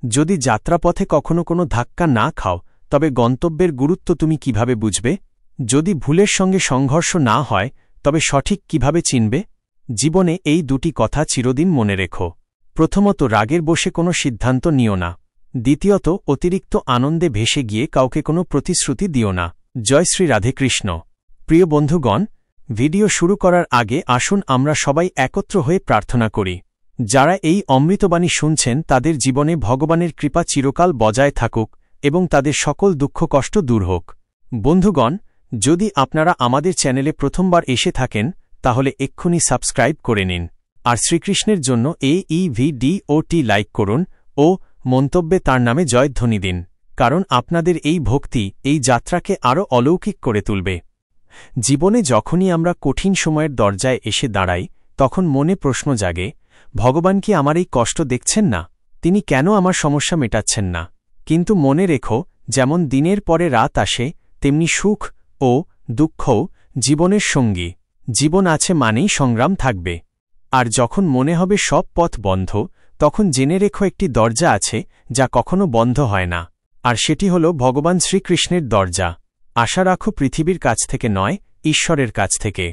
যদি যাত্রাপথে কখনো কোনো ধাক্কা না খাও তবে গন্তব্যের গুরুত্ব তুমি কিভাবে বুঝবে? যদি ভুলের সঙ্গে সংঘর্ষ না হয় তবে সঠিক কিভাবে চিনবে? জীবনে এই দুটি কথা চিরদিন মনে রেখো। প্রথমত, রাগের বশে কোনো সিদ্ধান্ত নিও না। দ্বিতীয়ত, অতিরিক্ত আনন্দে ভেসে গিয়ে কাউকে কোনো প্রতিশ্রুতি দিও না। জয় শ্রী রাধেকৃষ্ণ। প্রিয় বন্ধুগণ, ভিডিও শুরু করার আগে আসুন আমরা সবাই একত্র হয়ে প্রার্থনা করি। যারা এই অমৃতবাণী শুনছেন তাদের জীবনে ভগবানের কৃপা চিরকাল বজায় থাকুক এবং তাদের সকল দুঃখ কষ্ট দূর হোক। বন্ধুগণ, যদি আপনারা আমাদের চ্যানেলে প্রথমবার এসে থাকেন তাহলে এক্ষুনি সাবস্ক্রাইব করে নিন, আর শ্রীকৃষ্ণের জন্য এই ভিডিওটি লাইক করুন ও মন্তব্যে তার নামে জয়ধ্বনি দিন, কারণ আপনাদের এই ভক্তি এই যাত্রাকে আরও অলৌকিক করে তুলবে। জীবনে যখনই আমরা কঠিন সময়ের দরজায় এসে দাঁড়াই তখন মনে প্রশ্ন জাগে, ভগবান কি আমার এই কষ্ট দেখছেন না? তিনি কেন আমার সমস্যা মেটাচ্ছেন না? কিন্তু মনে রেখো, যেমন দিনের পরে রাত আসে তেমনি সুখ ও দুঃখও জীবনের সঙ্গী। জীবন আছে মানেই সংগ্রাম থাকবে। আর যখন মনে হবে সব পথ বন্ধ, তখন জেনে রেখো একটি দরজা আছে যা কখনো বন্ধ হয় না, আর সেটি হল ভগবান শ্রীকৃষ্ণের দরজা। আশা রাখো পৃথিবীর কাছ থেকে নয়, ঈশ্বরের কাছ থেকে।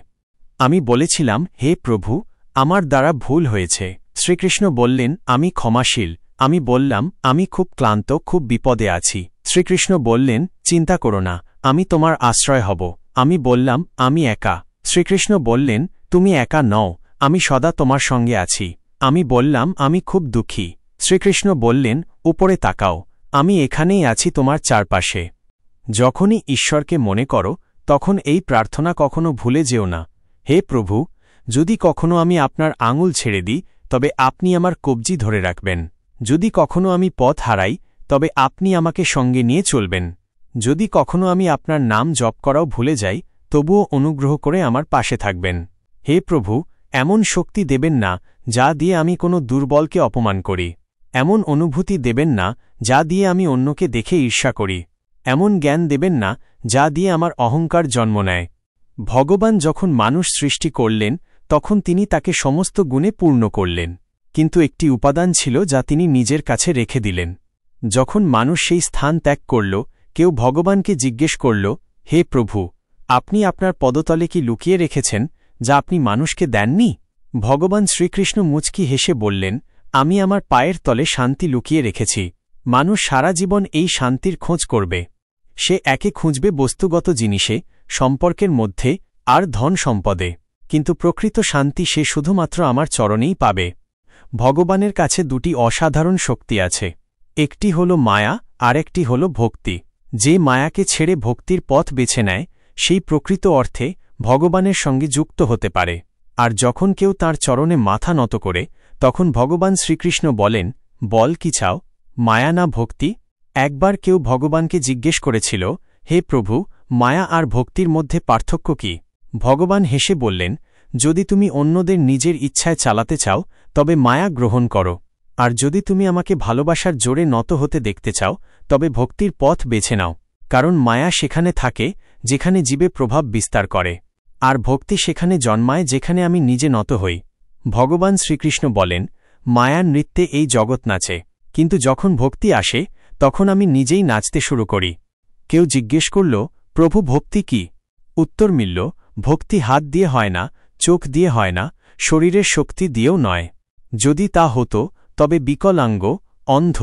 আমি বলেছিলাম, হে প্রভু, আমার দ্বারা ভুল হয়েছে। শ্রীকৃষ্ণ বললেন, আমি ক্ষমাশীল। আমি বললাম, আমি খুব ক্লান্ত, খুব বিপদে আছি। শ্রীকৃষ্ণ বললেন, চিন্তা করো না, আমি তোমার আশ্রয় হব। আমি বললাম, আমি একা। শ্রীকৃষ্ণ বললেন, তুমি একা নও, আমি সদা তোমার সঙ্গে আছি। আমি বললাম, আমি খুব দুঃখী। শ্রীকৃষ্ণ বললেন, উপরে তাকাও, আমি এখানেই আছি তোমার চারপাশে। যখনই ঈশ্বরকে মনে করো তখন এই প্রার্থনা কখনো ভুলে যেও না, হে প্রভু, যদি কখনো আমি আপনার আঙুল ছেড়ে দিই তবে আপনি আমার কবজি ধরে রাখবেন। যদি কখনো আমি পথ হারাই তবে আপনি আমাকে সঙ্গে নিয়ে চলবেন। যদি কখনো আমি আপনার নাম জপ করাও ভুলে যাই তবুও অনুগ্রহ করে আমার পাশে থাকবেন। হে প্রভু, এমন শক্তি দেবেন না যা দিয়ে আমি কোনো দুর্বলকে অপমান করি। এমন অনুভূতি দেবেন না যা দিয়ে আমি অন্যকে দেখে ঈর্ষা করি। এমন জ্ঞান দেবেন না যা দিয়ে আমার অহংকার জন্ম নেয়। ভগবান যখন মানুষ সৃষ্টি করলেন তখন তিনি তাকে সমস্ত গুণে পূর্ণ করলেন, কিন্তু একটি উপাদান ছিল যা তিনি নিজের কাছে রেখে দিলেন। যখন মানুষ সেই স্থান ত্যাগ করল, কেউ ভগবানকে জিজ্ঞেস করল, হে প্রভু, আপনি আপনার পদতলে কি লুকিয়ে রেখেছেন যা আপনি মানুষকে দেননি? ভগবান শ্রীকৃষ্ণ মুচকি হেসে বললেন, আমি আমার পায়ের তলে শান্তি লুকিয়ে রেখেছি। মানুষ সারা জীবন এই শান্তির খোঁজ করবে। সে একে খুঁজবে বস্তুগত জিনিসে, সম্পর্কের মধ্যে আর ধন সম্পদে, কিন্তু প্রকৃত শান্তি সে শুধুমাত্র আমার চরণেই পাবে। ভগবানের কাছে দুটি অসাধারণ শক্তি আছে, একটি হল মায়া আর একটি হল ভক্তি। যে মায়াকে ছেড়ে ভক্তির পথ বেছে নেয় সেই প্রকৃত অর্থে ভগবানের সঙ্গে যুক্ত হতে পারে। আর যখন কেউ তাঁর চরণে মাথা নত করে তখন ভগবান শ্রীকৃষ্ণ বলেন, বল কি চাও, মায়া না ভক্তি? একবার কেউ ভগবানকে জিজ্ঞেস করেছিল, হে প্রভু, মায়া আর ভক্তির মধ্যে পার্থক্য কি? ভগবান হেসে বললেন, যদি তুমি অন্যদের নিজের ইচ্ছায় চালাতে চাও তবে মায়া গ্রহণ করো, আর যদি তুমি আমাকে ভালোবাসার জোরে নত হতে দেখতে চাও তবে ভক্তির পথ বেছে নাও। কারণ মায়া সেখানে থাকে যেখানে জীবে প্রভাব বিস্তার করে, আর ভক্তি সেখানে জন্মায় যেখানে আমি নিজে নত হই। ভগবান শ্রীকৃষ্ণ বলেন, মায়ার নৃত্যে এই জগৎ নাচে, কিন্তু যখন ভক্তি আসে তখন আমি নিজেই নাচতে শুরু করি। কেউ জিজ্ঞেস করল, প্রভু, ভক্তি কি? উত্তর মিলল, ভক্তি হাত দিয়ে হয় না, চোখ দিয়ে হয় না, শরীরের শক্তি দিয়েও নয়। যদি তা হতো তবে বিকলাঙ্গ, অন্ধ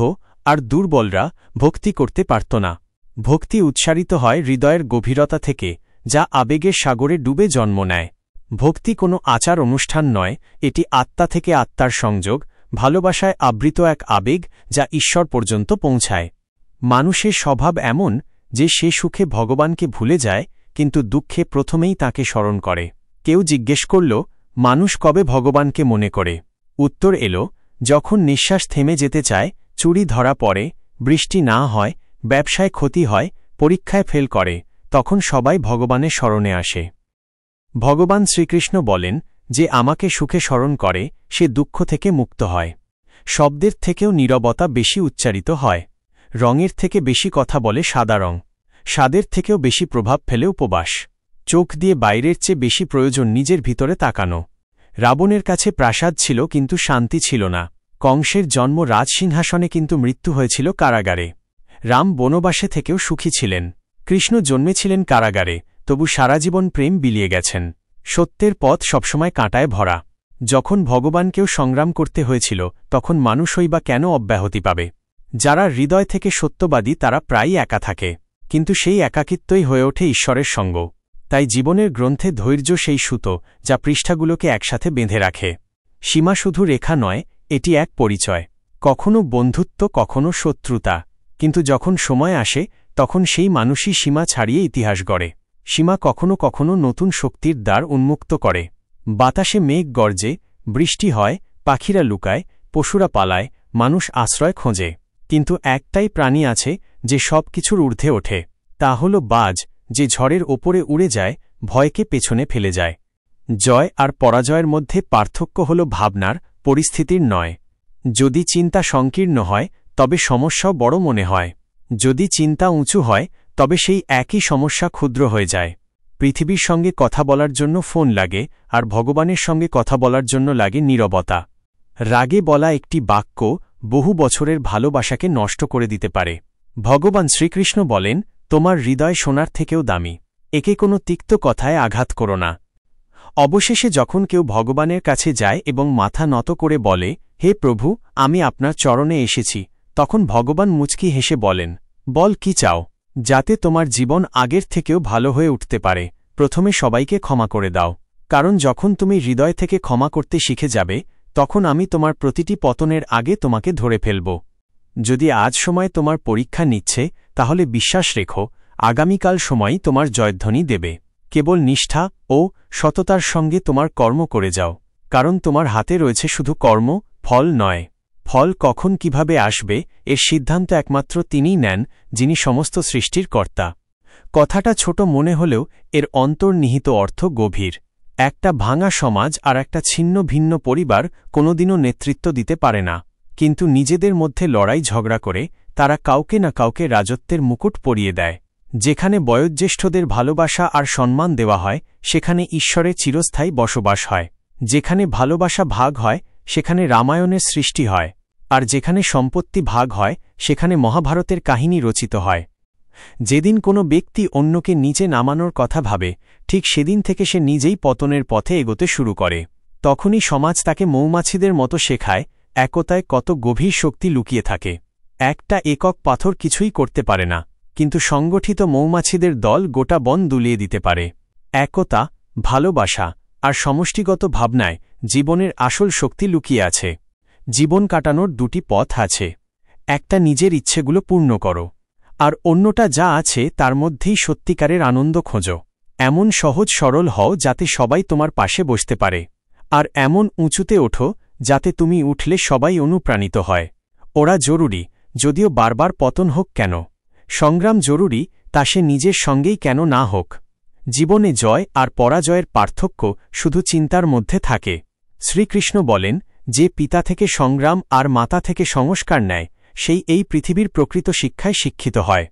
আর দুর্বলরা ভক্তি করতে পারত না। ভক্তি উচ্চারিত হয় হৃদয়ের গভীরতা থেকে, যা আবেগের সাগরে ডুবে জন্ম নেয়। ভক্তি কোনো আচার অনুষ্ঠান নয়, এটি আত্মা থেকে আত্মার সংযোগ, ভালোবাসায় আবৃত এক আবেগ যা ঈশ্বর পর্যন্ত পৌঁছায়। মানুষের স্বভাব এমন যে সে সুখে ভগবানকে ভুলে যায় কিন্তু দুঃখে প্রথমেই তাকে স্মরণ করে। কেউ জিজ্ঞেস করল, মানুষ কবে ভগবানকে মনে করে? উত্তর এল, যখন নিঃশ্বাস থেমে যেতে চায়, চুরি ধরা পড়ে, বৃষ্টি না হয়, ব্যবসায় ক্ষতি হয়, পরীক্ষায় ফেল করে, তখন সবাই ভগবানের স্মরণে আসে। ভগবান শ্রীকৃষ্ণ বলেন, যে আমাকে সুখে স্মরণ করে সে দুঃখ থেকে মুক্ত হয়। শব্দের থেকেও নীরবতা বেশি উচ্চারিত হয়। রঙের থেকে বেশি কথা বলে সাদা রং। স্বাদের থেকেও বেশি প্রভাব ফেলে উপবাস। চোখ দিয়ে বাইরের চেয়ে বেশি প্রয়োজন নিজের ভিতরে তাকানো। রাবণের কাছে প্রাসাদ ছিল কিন্তু শান্তি ছিল না। কংসের জন্ম রাজসিংহাসনে, কিন্তু মৃত্যু হয়েছিল কারাগারে। রাম বনবাসে থেকেও সুখী ছিলেন। কৃষ্ণ জন্মেছিলেন কারাগারে, তবু সারা জীবন প্রেম বিলিয়ে গেছেন। সত্যের পথ সবসময় কাঁটায় ভরা। যখন ভগবানকেও সংগ্রাম করতে হয়েছিল, তখন মানুষই বা কেন অব্যাহতি পাবে? যারা হৃদয় থেকে সত্যবাদী তারা প্রায়ই একা থাকে, কিন্তু সেই একাকিত্বই হয়ে ওঠে ঈশ্বরের সঙ্গ। তাই জীবনের গ্রন্থে ধৈর্য সেই সুতো যা পৃষ্ঠাগুলোকে একসাথে বেঁধে রাখে। সীমা শুধু রেখা নয়, এটি এক পরিচয়। কখনো বন্ধুত্ব, কখনো শত্রুতা, কিন্তু যখন সময় আসে তখন সেই মানুষই সীমা ছাড়িয়ে ইতিহাস গড়ে। সীমা কখনো কখনো নতুন শক্তির দ্বার উন্মুক্ত করে। বাতাসে মেঘ গর্জে, বৃষ্টি হয়, পাখিরা লুকায়, পশুরা পালায়, মানুষ আশ্রয় খোঁজে। কিন্তু একটাই প্রাণী আছে যে সব কিছুর ঊর্ধ্বে ওঠে। তা হল বাজ, যে ঝড়ের ওপরে উড়ে যায়, ভয়কে পেছনে ফেলে যায়। জয় আর পরাজয়ের মধ্যে পার্থক্য হল ভাবনার, পরিস্থিতির নয়। যদি চিন্তা সংকীর্ণ হয় তবে সমস্যাও বড় মনে হয়। যদি চিন্তা উঁচু হয় তবে সেই একই সমস্যা ক্ষুদ্র হয়ে যায়। পৃথিবীর সঙ্গে কথা বলার জন্য ফোন লাগে, আর ভগবানের সঙ্গে কথা বলার জন্য লাগে নীরবতা। রাগে বলা একটি বাক্য বহু বছরের ভালোবাসাকে নষ্ট করে দিতে পারে। ভগবান শ্রীকৃষ্ণ বলেন, তোমার হৃদয় সোনার থেকেও দামি, একে কোনো তিক্ত কথায় আঘাত করো না। অবশেষে যখন কেউ ভগবানের কাছে যায় এবং মাথা নত করে বলে, হে প্রভু, আমি আপনার চরণে এসেছি, তখন ভগবান মুচকি হেসে বলেন, বল কি চাও? যাতে তোমার জীবন আগের থেকেও ভালো হয়ে উঠতে পারে, প্রথমে সবাইকে ক্ষমা করে দাও। কারণ যখন তুমি হৃদয় থেকে ক্ষমা করতে শিখে যাবে, তখন আমি তোমার প্রতিটি পতনের আগে তোমাকে ধরে ফেলব। যদি আজ সময় তোমার পরীক্ষা নিচ্ছে, তাহলে বিশ্বাস রেখো, আগামীকাল সময়ই তোমার জয়ধ্বনি দেবে। কেবল নিষ্ঠা ও সততার সঙ্গে তোমার কর্ম করে যাও, কারণ তোমার হাতে রয়েছে শুধু কর্ম, ফল নয়। ফল কখন কিভাবে আসবে এর সিদ্ধান্ত একমাত্র তিনিই নেন, যিনি সমস্ত সৃষ্টির কর্তা। কথাটা ছোট মনে হলেও এর অন্তর্নিহিত অর্থ গভীর। একটা ভাঙা সমাজ আর একটা ছিন্ন ভিন্ন পরিবার কোনোদিনও নেতৃত্ব দিতে পারে না, কিন্তু নিজেদের মধ্যে লড়াই ঝগড়া করে তারা কাউকে না কাউকে রাজত্বের মুকুট পরিয়ে দেয়। যেখানে বয়োজ্যেষ্ঠদের ভালোবাসা আর সম্মান দেওয়া হয়, সেখানে ঈশ্বরের চিরস্থায়ী বসবাস হয়। যেখানে ভালোবাসা ভাগ হয়, সেখানে রামায়ণের সৃষ্টি হয়, আর যেখানে সম্পত্তি ভাগ হয়, সেখানে মহাভারতের কাহিনী রচিত হয়। যেদিন কোনো ব্যক্তি অন্যকে নিচে নামানোর কথা ভাবে, ঠিক সেদিন থেকে সে নিজেই পতনের পথে এগোতে শুরু করে। তখনই সমাজ তাকে মৌমাছিদের মতো শেখায়, একতায় কত গভীর শক্তি লুকিয়ে থাকে। একটা একক পাথর কিছুই করতে পারে না, কিন্তু সংগঠিত মৌমাছিদের দল গোটা বন দুলিয়ে দিতে পারে। একতা, ভালোবাসা আর সমষ্টিগত ভাবনায় জীবনের আসল শক্তি লুকিয়ে আছে। জীবন কাটানোর দুটি পথ আছে। একটা নিজের ইচ্ছেগুলো পূর্ণ করো, আর অন্যটা যা আছে তার মধ্যেই সত্যিকারের আনন্দ খোঁজো। এমন সহজ সরল হও যাতে সবাই তোমার পাশে বসতে পারে, আর এমন উঁচুতে ওঠো যাতে তুমি উঠলে সবাই অনুপ্রাণিত হয়। ওরা জরুরি, যদিও বারবার পতন হোক কেন। সংগ্রাম জরুরি, তা সে নিজের সঙ্গেই কেন না হোক। জীবনে জয় আর পরাজয়ের পার্থক্য শুধু চিন্তার মধ্যে থাকে। শ্রীকৃষ্ণ বলেন, যে পিতা থেকে সংগ্রাম আর মাতা থেকে সংস্কার নেয়, সেই এই পৃথিবীর প্রকৃত শিক্ষায় শিক্ষিত হয়।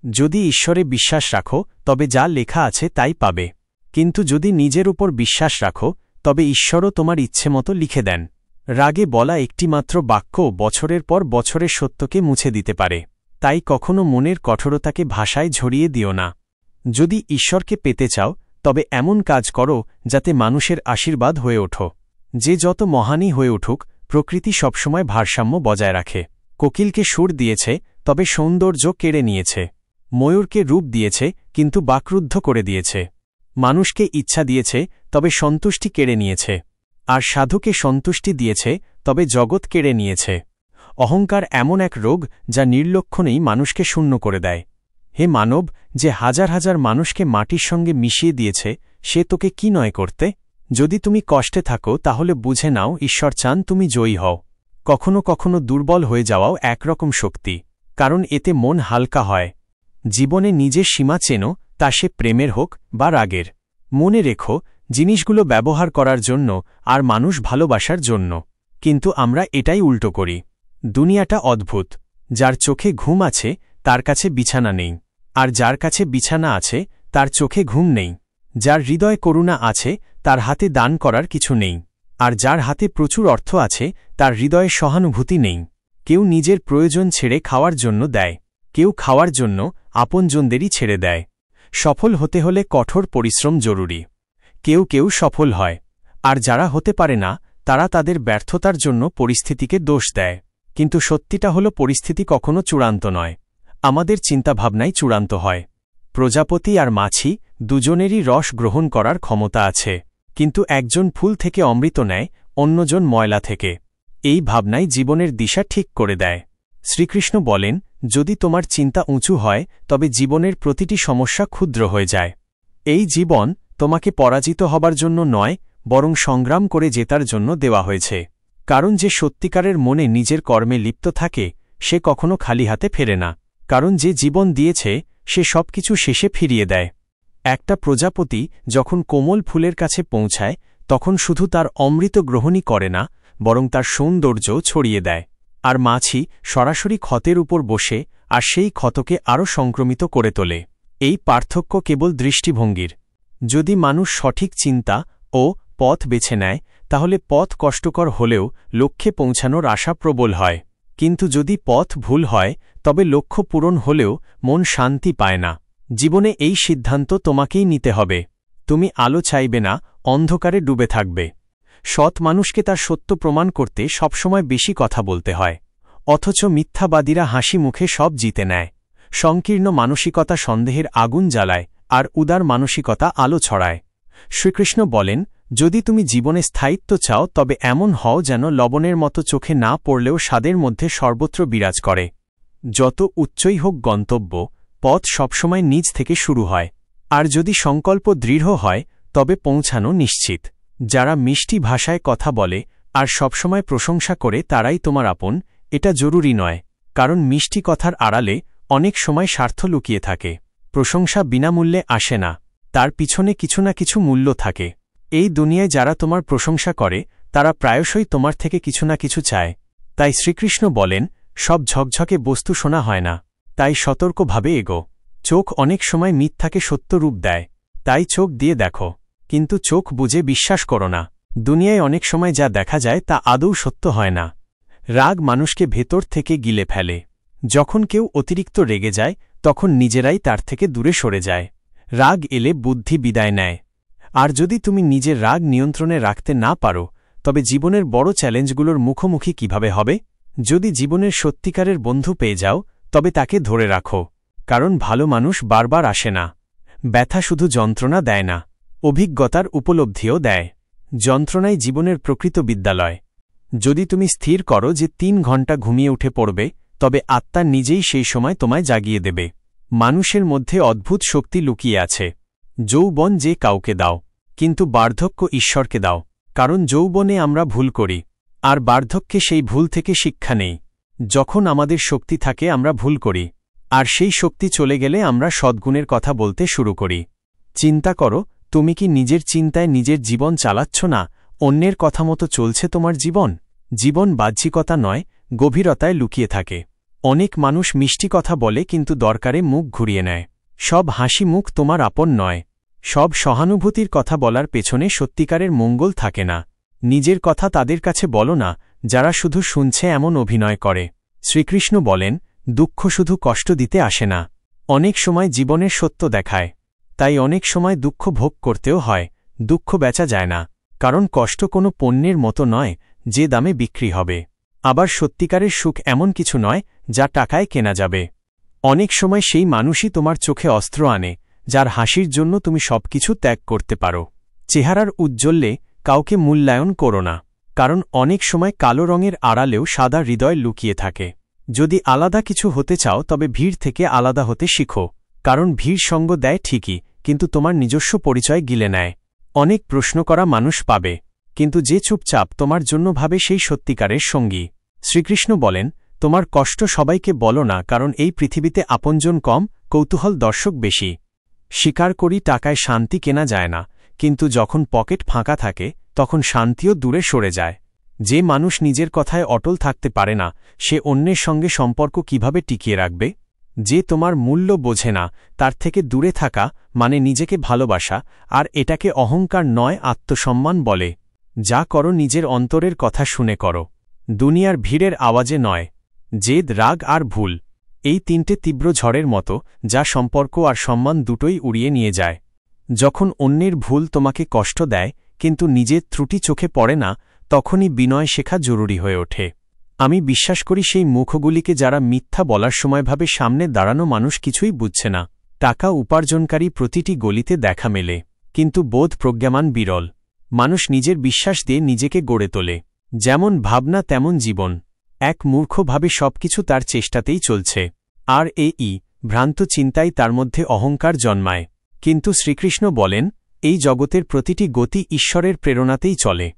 যদি ঈশ্বরে বিশ্বাস রাখো, তবে যা লেখা আছে তাই পাবে। কিন্তু যদি নিজের উপর বিশ্বাস রাখো, তবে ঈশ্বরও তোমার ইচ্ছেমতো লিখে দেন। রাগে বলা একটিমাত্র বাক্য বছরের পর বছরের সত্যকে মুছে দিতে পারে। তাই কখনো মনের কঠোরতাকে ভাষায় ঝরিয়ে দিও না। যদি ঈশ্বরকে পেতে চাও, তবে এমন কাজ করো যাতে মানুষের আশীর্বাদ হয়ে ওঠো। যে যত মহানই হয়ে উঠুক, প্রকৃতি সবসময় ভারসাম্য বজায় রাখে। কোকিলকে সুর দিয়েছে, তবে সৌন্দর্য কেড়ে নিয়েছে। ময়ূরকে রূপ দিয়েছে, কিন্তু বাকরুদ্ধ করে দিয়েছে। মানুষকে ইচ্ছা দিয়েছে, তবে সন্তুষ্টি কেড়ে নিয়েছে। আর সাধুকে সন্তুষ্টি দিয়েছে, তবে জগৎ কেড়ে নিয়েছে। অহংকার এমন এক রোগ যা নির্লক্ষণেই মানুষকে শূন্য করে দেয়। হে মানব, যে হাজার হাজার মানুষকে মাটির সঙ্গে মিশিয়ে দিয়েছে, সে তোকে কি নয় করতে? যদি তুমি কষ্টে থাকো, তাহলে বুঝে নাও ঈশ্বর চান তুমি জয়ী হও। কখনো কখনো দুর্বল হয়ে যাওয়াও একরকম শক্তি, কারণ এতে মন হালকা হয়। জীবনে নিজের সীমা চেনো, তা সে প্রেমের হোক বা রাগের। মনে রেখো, জিনিসগুলো ব্যবহার করার জন্য আর মানুষ ভালোবাসার জন্য। কিন্তু আমরা এটাই উল্টো করি। দুনিয়াটা অদ্ভুত। যার চোখে ঘুম আছে তার কাছে বিছানা নেই, আর যার কাছে বিছানা আছে তার চোখে ঘুম নেই। যার হৃদয় করুণা আছে তার হাতে দান করার কিছু নেই। আর যার হাতে প্রচুর অর্থ আছে তার হৃদয়ে সহানুভূতি নেই। কেউ নিজের প্রয়োজন ছেড়ে খাওয়ার জন্য দেয়, কেউ খাওয়ার জন্য আপনজনদেরই ছেড়ে দেয়। সফল হতে হলে কঠোর পরিশ্রম জরুরি। কেউ কেউ সফল হয়, আর যারা হতে পারে না তারা তাদের ব্যর্থতার জন্য পরিস্থিতিকে দোষ দেয়। কিন্তু সত্যিটা হল পরিস্থিতি কখনো চূড়ান্ত নয়, আমাদের চিন্তাভাবনাই চূড়ান্ত হয়। প্রজাপতি আর মাছি দুজনেরই রস গ্রহণ করার ক্ষমতা আছে, কিন্তু একজন ফুল থেকে অমৃত নেয়, অন্যজন ময়লা থেকে। এই ভাবনাই জীবনের দিশা ঠিক করে দেয়। শ্রীকৃষ্ণ বলেন, যদি তোমার চিন্তা উঁচু হয় তবে জীবনের প্রতিটি সমস্যা ক্ষুদ্র হয়ে যায়। এই জীবন তোমাকে পরাজিত হবার জন্য নয়, বরং সংগ্রাম করে জেতার জন্য দেওয়া হয়েছে। কারণ যে সত্যিকারের মনে নিজের কর্মে লিপ্ত থাকে সে কখনো খালি হাতে ফেরে না। কারণ যে জীবন দিয়েছে সে সবকিছু শেষে ফিরিয়ে দেয়। একটা প্রজাপতি যখন কোমল ফুলের কাছে পৌঁছায় তখন শুধু তার অমৃত গ্রহণই করে না, বরং তার সৌন্দর্য ছড়িয়ে দেয়। আর মাছি সরাসরি ক্ষতের উপর বসে আর সেই ক্ষতকে আরও সংক্রমিত করে তোলে। এই পার্থক্য কেবল দৃষ্টিভঙ্গির। যদি মানুষ সঠিক চিন্তা ও পথ বেছে নেয় তাহলে পথ কষ্টকর হলেও লক্ষ্যে পৌঁছানোর আশা প্রবল হয়। কিন্তু যদি পথ ভুল হয় তবে লক্ষ্য পূরণ হলেও মন শান্তি পায় না। জীবনে এই সিদ্ধান্ত তোমাকেই নিতে হবে। তুমি আলো চাইবে না, অন্ধকারে ডুবে থাকবে। সৎ মানুষকে তার সত্য প্রমাণ করতে সবসময় বেশি কথা বলতে হয়, অথচ মিথ্যাবাদীরা হাসি মুখে সব জিতে নেয়। সংকীর্ণ মানসিকতা সন্দেহের আগুন জ্বালায়, আর উদার মানসিকতা আলো ছড়ায়। শ্রীকৃষ্ণ বলেন, যদি তুমি জীবনে স্থায়িত্ব চাও তবে এমন হও যেন লবণের মতো চোখে না পড়লেও স্বাদের মধ্যে সর্বত্র বিরাজ করে। যত উচ্চই হোক গন্তব্য, পথ সবসময় নিজ থেকে শুরু হয়। আর যদি সংকল্প দৃঢ় হয় তবে পৌঁছানো নিশ্চিত। যারা মিষ্টি ভাষায় কথা বলে আর সবসময় প্রশংসা করে তারাই তোমার আপন, এটা জরুরি নয়। কারণ মিষ্টি কথার আড়ালে অনেক সময় স্বার্থ লুকিয়ে থাকে। প্রশংসা বিনামূল্যে আসে না, তার পিছনে কিছু না কিছু মূল্য থাকে। এই দুনিয়ায় যারা তোমার প্রশংসা করে তারা প্রায়শই তোমার থেকে কিছু না কিছু চায়। তাই শ্রীকৃষ্ণ বলেন, সব ঝকঝকে বস্তু শোনা হয় না, তাই সতর্কভাবে এগো। চোখ অনেক সময় মিথ্যাকে সত্য রূপ দেয়, তাই চোখ দিয়ে দেখো, কিন্তু চোখ বুঝে বিশ্বাস করো না। দুনিয়ায় অনেক সময় যা দেখা যায় তা আদৌ সত্য হয় না। রাগ মানুষকে ভেতর থেকে গিলে ফেলে। যখন কেউ অতিরিক্ত রেগে যায় তখন নিজেরাই তার থেকে দূরে সরে যায়। রাগ এলে বুদ্ধি বিদায় নেয়। আর যদি তুমি নিজের রাগ নিয়ন্ত্রণে রাখতে না পারো তবে জীবনের বড় চ্যালেঞ্জগুলোর মুখোমুখি কিভাবে হবে? যদি জীবনের সত্যিকারের বন্ধু পেয়ে যাও তবে তাকে ধরে রাখো, কারণ ভালো মানুষ বারবার আসে না। ব্যথা শুধু যন্ত্রণা দেয় না, অভিজ্ঞতার উপলব্ধিও দেয়। যন্ত্রণাই জীবনের প্রকৃত বিদ্যালয়। যদি তুমি স্থির করো যে 3 ঘন্টা ঘুমিয়ে উঠে পড়বে তবে আত্মা নিজেই সেই সময় তোমায় জাগিয়ে দেবে। মানুষের মধ্যে অদ্ভুত শক্তি লুকিয়ে আছে। যৌবন যে কাউকে দাও, কিন্তু বার্ধক্য ঈশ্বরকে দাও। কারণ যৌবনে আমরা ভুল করি, আর বার্ধক্যে সেই ভুল থেকে শিক্ষা নেই। যখন আমাদের শক্তি থাকে আমরা ভুল করি, আর সেই শক্তি চলে গেলে আমরা সদ্গুণের কথা বলতে শুরু করি। চিন্তা করো, তুমি কি নিজের চিন্তায় নিজের জীবন চালাচ্ছ না, অন্যের কথা মতো চলছে তোমার জীবন? জীবন বাহ্যিকতা নয়, গভীরতায় লুকিয়ে থাকে। অনেক মানুষ মিষ্টি কথা বলে কিন্তু দরকারে মুখ ঘুরিয়ে নেয়। সব হাসি মুখ তোমার আপন নয়। সব সহানুভূতির কথা বলার পেছনে সত্যিকারের মঙ্গল থাকে না। নিজের কথা তাদের কাছে বলো না যারা শুধু শুনছে এমন অভিনয় করে। শ্রীকৃষ্ণ বলেন, দুঃখ শুধু কষ্ট দিতে আসে না, অনেক সময় জীবনের সত্য দেখায়। তাই অনেক সময় দুঃখ ভোগ করতেও হয়। দুঃখ বেচা যায় না, কারণ কষ্ট কোনো পণ্যের মতো নয় যে দামে বিক্রি হবে। আবার সত্যিকারের সুখ এমন কিছু নয় যা টাকায় কেনা যাবে। অনেক সময় সেই মানুষই তোমার চোখে অস্ত্র আনে যার হাসির জন্য তুমি সবকিছু ত্যাগ করতে পারো। চেহারার উজ্জ্বল্যে কাউকে মূল্যায়ন করো না, কারণ অনেক সময় কালো রঙের আড়ালেও সাদা হৃদয় লুকিয়ে থাকে। যদি আলাদা কিছু হতে চাও তবে ভিড় থেকে আলাদা হতে শিখো, কারণ ভিড় সঙ্গ দেয় ঠিকই, কিন্তু তোমার নিজস্ব পরিচয় গিলে নেয়। অনেক প্রশ্ন করা মানুষ পাবে, কিন্তু যে চুপচাপ তোমার জন্য ভাবে সেই সত্যিকারের সঙ্গী। শ্রীকৃষ্ণ বলেন, তোমার কষ্ট সবাইকে বলো না, কারণ এই পৃথিবীতে আপনজন কম, কৌতূহল দর্শক বেশি। স্বীকার করি, টাকায় শান্তি কেনা যায় না, কিন্তু যখন পকেট ফাঁকা থাকে তখন শান্তিও দূরে সরে যায়। যে মানুষ নিজের কথায় অটল থাকতে পারে না সে অন্যের সঙ্গে সম্পর্ক কিভাবে টিকিয়ে রাখবে? যে তোমার মূল্য বোঝে না তার থেকে দূরে থাকা মানে নিজেকে ভালোবাসা, আর এটাকে অহংকার নয় আত্মসম্মান বলে। যা করো নিজের অন্তরের কথা শুনে করো, দুনিয়ার ভিড়ের আওয়াজে নয়। জেদ, রাগ আর ভুল, এই তিনটে তীব্র ঝড়ের মতো যা সম্পর্ক আর সম্মান দুটোই উড়িয়ে নিয়ে যায়। যখন অন্যের ভুল তোমাকে কষ্ট দেয় কিন্তু নিজের ত্রুটি চোখে পড়ে না, তখনই বিনয় শেখা জরুরি হয়ে ওঠে। আমি বিশ্বাস করি সেই মুখগুলিকে যারা মিথ্যা বলার সময় ভাবে সামনে দাঁড়ানো মানুষ কিছুই বুঝছে না। টাকা উপার্জনকারী প্রতিটি গলিতে দেখা মেলে, কিন্তু বোধ প্রজ্ঞামান বিরল। মানুষ নিজের বিশ্বাস দিয়ে নিজেকে গড়ে তোলে। যেমন ভাবনা তেমন জীবন। এক মূর্খ ভাবে সবকিছু তার চেষ্টাতেই চলছে, আর এই ভ্রান্ত চিন্তাই তার মধ্যে অহংকার জন্মায়। কিন্তু শ্রীকৃষ্ণ বলেন, এই জগতের প্রতিটি গতি ঈশ্বরের প্রেরণাতেই চলে।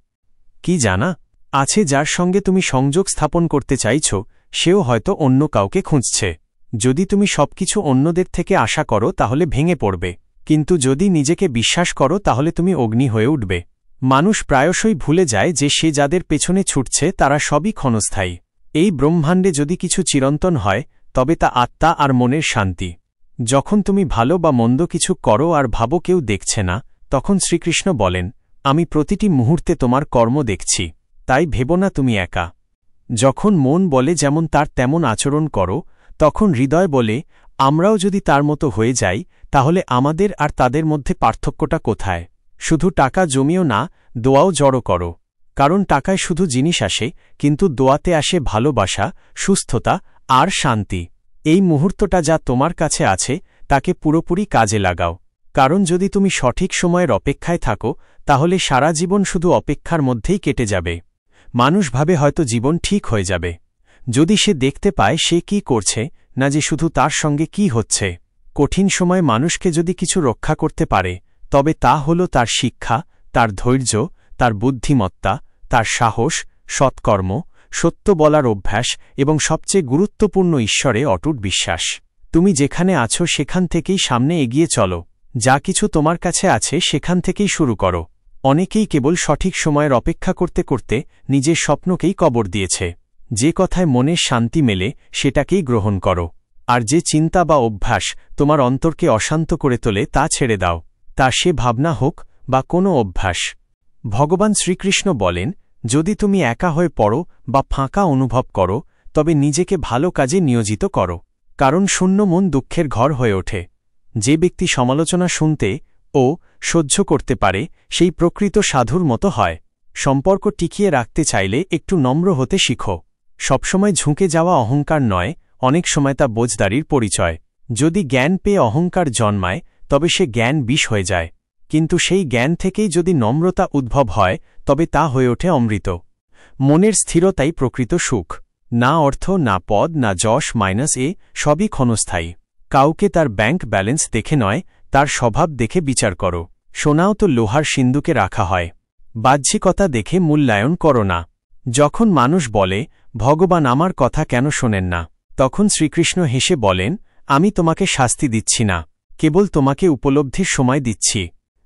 কি জানা আছে, যার সঙ্গে তুমি সংযোগ স্থাপন করতে চাইছ সেও হয়তো অন্য কাউকে খুঁজছে। যদি তুমি সবকিছু অন্যদের থেকে আশা করো তাহলে ভেঙে পড়বে, কিন্তু যদি নিজেকে বিশ্বাস করো তাহলে তুমি অগ্নি হয়ে উঠবে। মানুষ প্রায়শই ভুলে যায় যে সে যাদের পেছনে ছুটছে তারা সবই ক্ষণস্থায়ী। এই ব্রহ্মাণ্ডে যদি কিছু চিরন্তন হয় তবে তা আত্মা আর মনের শান্তি। যখন তুমি ভালো বা মন্দ কিছু করো আর ভাবো কেউ দেখছে না, তখন শ্রীকৃষ্ণ বলেন, আমি প্রতিটি মুহূর্তে তোমার কর্ম দেখছি, তাই ভেবো না তুমি একা। যখন মন বলে যেমন তার তেমন আচরণ করো, তখন হৃদয় বলে আমরাও যদি তার মতো হয়ে যাই তাহলে আমাদের আর তাদের মধ্যে পার্থক্যটা কোথায়। শুধু টাকা জমিও না, দোয়াও জড়ো করো, কারণ টাকায় শুধু জিনিস আসে, কিন্তু দোয়াতে আসে ভালোবাসা, সুস্থতা আর শান্তি। এই মুহূর্তটা যা তোমার কাছে আছে তাকে পুরোপুরি কাজে লাগাও, কারণ যদি তুমি সঠিক সময়ের অপেক্ষায় থাকো তাহলে সারা জীবন শুধু অপেক্ষার মধ্যেই কেটে যাবে। মানুষ ভাবে হয়তো জীবন ঠিক হয়ে যাবে যদি সে দেখতে পায় সে কি করছে, না যে শুধু তার সঙ্গে কি হচ্ছে। কঠিন সময়ে মানুষকে যদি কিছু রক্ষা করতে পারে তবে তা হল তার শিক্ষা, তার ধৈর্য, তার বুদ্ধিমত্তা, তার সাহস, সৎকর্ম, সত্য বলার অভ্যাস এবং সবচেয়ে গুরুত্বপূর্ণ ঈশ্বরে অটুট বিশ্বাস। তুমি যেখানে আছো সেখান থেকেই সামনে এগিয়ে চলো। যা কিছু তোমার কাছে আছে সেখান থেকেই শুরু করো। অনেকেই কেবল সঠিক সময়ের অপেক্ষা করতে করতে নিজের স্বপ্নকেই কবর দিয়েছে। যে কথায় মনের শান্তি মেলে সেটাকেই গ্রহণ করো, আর যে চিন্তা বা অভ্যাস তোমার অন্তরকে অশান্ত করে তোলে তা ছেড়ে দাও, তা সে ভাবনা হোক বা কোনো অভ্যাস। ভগবান শ্রীকৃষ্ণ বলেন, যদি তুমি একা হয়ে পড়ো বা ফাঁকা অনুভব করো তবে নিজেকে ভালো কাজে নিয়োজিত করো, কারণ শূন্য মন দুঃখের ঘর হয়ে ওঠে। যে ব্যক্তি সমালোচনা শুনতে ও সহ্য করতে পারে সেই প্রকৃত সাধুর মতো হয়। সম্পর্ক টিকিয়ে রাখতে চাইলে একটু নম্র হতে শিখো। সবসময় ঝুঁকে যাওয়া অহংকার নয়, অনেক সময় তা বোঝদারির পরিচয়। যদি জ্ঞান পেয়ে অহংকার জন্মায় তবে সে জ্ঞান বিষ হয়ে যায়, কিন্তু সেই জ্ঞান থেকেই যদি নম্রতা উদ্ভব হয় তবে তা হয়ে ওঠে অমৃত। মনের স্থিরতাই প্রকৃত সুখ। না অর্থ, না পদ, না যশ -এ, সবই ক্ষণস্থায়ী। কাউকে তার ব্যাংক ব্যালেন্স দেখে নয়, তার স্বভাব দেখে বিচার করো। সোনাও তো লোহার সিন্দুকে রাখা হয়। বাহ্যিকতা দেখে মূল্যায়ন করো না। যখন মানুষ বলে, ভগবান আমার কথা কেন শোনেন না, তখন শ্রীকৃষ্ণ হেসে বলেন, আমি তোমাকে শাস্তি দিচ্ছি না, কেবল তোমাকে উপলব্ধির সময় দিচ্ছি।